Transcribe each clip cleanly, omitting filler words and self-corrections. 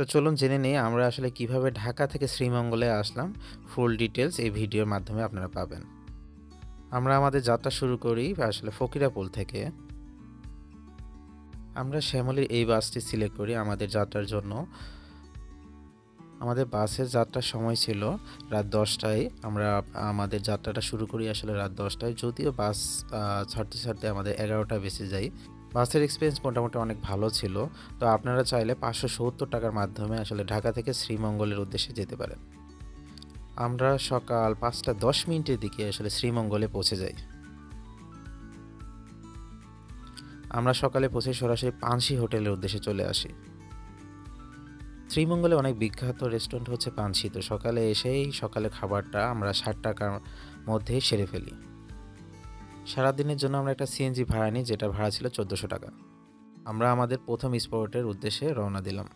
তো চলুন জেনে নেই আমরা আসলে কিভাবে ঢাকা থেকে শ্রীমঙ্গলে আসলাম। ফুল ডিটেইলস এই ভিডিওর মাধ্যমে আপনারা পাবেন। আমরা আমাদের যাত্রা শুরু করি আসলে ফকিরাপুল থেকে। আমরা শ্যামলীর এই বাসটি সিলেক্ট করি আমাদের যাত্রার জন্য। আমাদের বাসের যাত্রার সময় ছিল রাত ১০টায়। আমরা আমাদের যাত্রাটা শুরু করি আসলে রাত ১০টায়। যদিও বাস ছাড়তে আমাদের ১১টা বেজে যায়। বাসের এক্সপেরিয়েন্স মোটামুটি অনেক ভালো ছিল। তো আপনারা চাইলে ৳৫৭০ মাধ্যমে আসলে ঢাকা থেকে শ্রীমঙ্গলের উদ্দেশ্যে যেতে পারেন। আমরা সকাল ৫টা ১০ মিনিটের দিকে আসলে শ্রীমঙ্গলে পৌঁছে যাই। আমরা সকালে পৌঁছে সরাসরি পানসী হোটেলের উদ্দেশ্যে চলে আসি। শ্রীমঙ্গলে অনেক বিখ্যাত রেস্টুরেন্ট হচ্ছে পানসী। তো সকালে এসেই সকালের খাবারটা আমরা ৳৬০ মধ্যেই সেরে ফেলি। সারাদিনের জন্য আমরা একটা সিএনজি ভাড়া নিই, যেটা ভাড়া ছিল ৳১৪০০। আমরা আমাদের প্রথম স্পটের উদ্দেশ্যে রওনা দিলাম।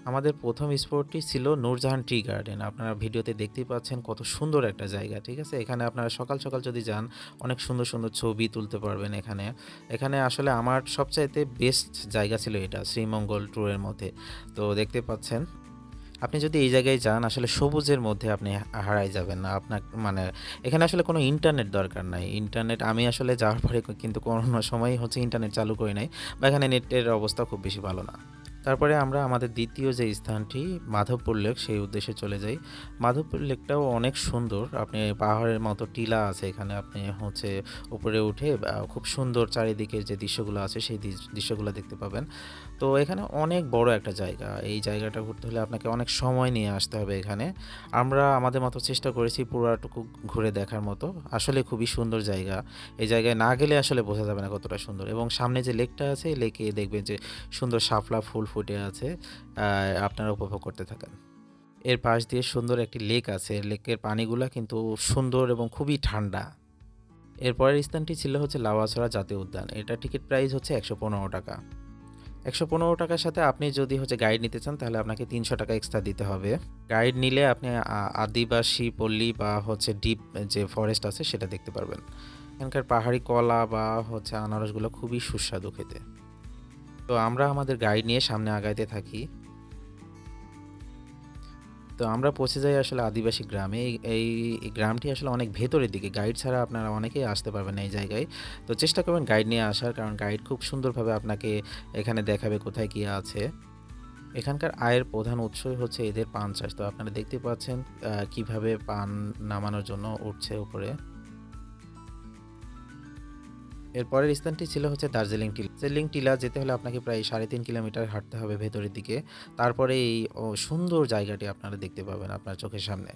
আমাদের প্রথম স্পটটি ছিল নূরজাহান টি গার্ডেন। আপনারা ভিডিওতে দেখতেই পাচ্ছেন কত সুন্দর একটা জায়গা, ঠিক আছে? এখানে আপনারা সকাল যদি যান অনেক সুন্দর ছবি তুলতে পারবেন এখানে। এখানে আসলে আমার সবচাইতে বেস্ট জায়গা ছিল এটা শ্রীমঙ্গল ট্যুরের মধ্যে। তো দেখতে পাচ্ছেন আপনি যদি এই জায়গায় যান আসলে সবুজের মধ্যে আপনি হারায় যাবেন না। আপনার মানে এখানে আসলে কোনো ইন্টারনেট দরকার নাই। ইন্টারনেট আমি আসলে যাওয়ার পরে কিন্তু কোনো সময়ই হচ্ছে ইন্টারনেট চালু করি নাই বা এখানে নেটের অবস্থা খুব বেশি ভালো না। তারপরে আমরা আমাদের দ্বিতীয় যে স্থানটি মাধবপুর লেক সেই উদ্দেশ্যে চলে যাই। মাধবপুর লেকটাও অনেক সুন্দর। আপনি পাহাড়ের মতো টিলা আছে এখানে, আপনি হচ্ছে উপরে উঠে খুব সুন্দর চারিদিকের যে দৃশ্যগুলো আছে সেই দৃশ্যগুলো দেখতে পাবেন। তো এখানে অনেক বড় একটা জায়গা। এই জায়গাটা ঘুরতে হলে আপনাকে অনেক সময় নিয়ে আসতে হবে এখানে। আমরা আমাদের মতো চেষ্টা করেছি পুরাটুকু ঘুরে দেখার মতো। আসলে খুবই সুন্দর জায়গা। এই জায়গায় না গেলে আসলে বোঝা যাবে না কতটা সুন্দর, এবং সামনে যে লেকটা আছে এই লেকে দেখবেন যে সুন্দর শাপলা ফুল ফুটে আছে। আপনারা উপভোগ করতে থাকেন। এর পাশ দিয়ে সুন্দর একটি লেক আছে। লেকের পানিগুলা কিন্তু সুন্দর এবং খুবই ঠান্ডা। এর পরের স্থানটি ছিল হচ্ছে লাউয়াছড়া জাতীয় উদ্যান। এটার টিকিট প্রাইস হচ্ছে ৳১১৫। ৳১১৫ সাথে আপনি যদি হচ্ছে গাইড নিতে চান তাহলে আপনাকে ৳৩০০ এক্সট্রা দিতে হবে। গাইড নিলে আপনি আদিবাসী পল্লী বা হচ্ছে ডিপ যে ফরেস্ট আছে সেটা দেখতে পারবেন। এখানকার পাহাড়ি কলা বা হচ্ছে আনারসগুলো খুবই সুস্বাদু খেতে। তো আমরা আমাদের গাইড নিয়ে সামনে আগাইতে থাকি। তো আমরা পৌঁছে যাই আসলে আদিবাসী গ্রামে। এই গ্রামটি আসলে অনেক ভেতরের দিকে। গাইড ছাড়া আপনারা অনেকেই আসতে পারবেন না এই জায়গায়। তো চেষ্টা করবেন গাইড নিয়ে আসার, কারণ গাইড খুব সুন্দরভাবে আপনাকে এখানে দেখাবে কোথায় কী আছে। এখানকার আয়ের প্রধান উৎসই হচ্ছে এদের পান চাষ। তো আপনারা দেখতে পাচ্ছেন কিভাবে পান নামানোর জন্য উঠছে উপরে। এর পরের স্থানটি ছিল হচ্ছে দার্জিলিং টিলা। দার্জিলিং টিলা যেতে হলে আপনাকে প্রায় ৩.৫ কিলোমিটার হাঁটতে হবে ভেতরের দিকে। তারপরে এই সুন্দর জায়গাটি আপনারা দেখতে পাবেন আপনার চোখের সামনে।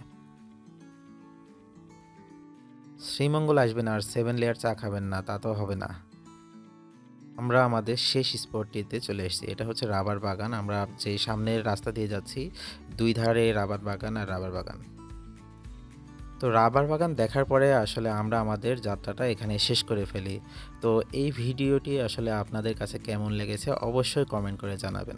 শ্রীমঙ্গল আসবেন আর 7 লেয়ার চা খাবেন না, তা তো হবে না। আমরা আমাদের শেষ স্পটটিতে চলে এসেছি। এটা হচ্ছে রাবার বাগান। আমরা যে সামনের রাস্তা দিয়ে যাচ্ছি, ২ ধারে রাবার বাগান আর রাবার বাগান। তো রাবার বাগান দেখার পরে আসলে আমরা আমাদের যাত্রাটা এখানে শেষ করে ফেলি। তো এই ভিডিওটি আসলে আপনাদের কাছে কেমন লেগেছে অবশ্যই কমেন্ট করে জানাবেন।